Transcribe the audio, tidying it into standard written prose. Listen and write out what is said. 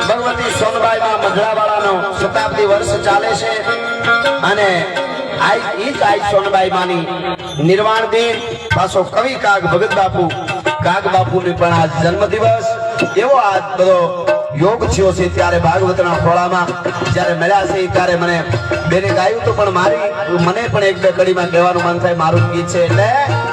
ભગવતી સોનબાઈ માં મધરાવાળાનો શતાબ્દી વર્ષ ચાલે છે અને આઈ સોનબાઈ માની નિર્વાણ દિન પાછો કવિ કાગ ભગત બાપુ ની પણ આજ જન્મ દિવસ એવો આજ બધો યોગ થયો છે ત્યારે ભાગવતના ખોળામાં જ્યારે મળ્યા છે ત્યારે મને બેને ગાયું તો પણ મને પણ એક બે કડીમાં કહેવાનું મન થાય મારું ગીત છે એટલે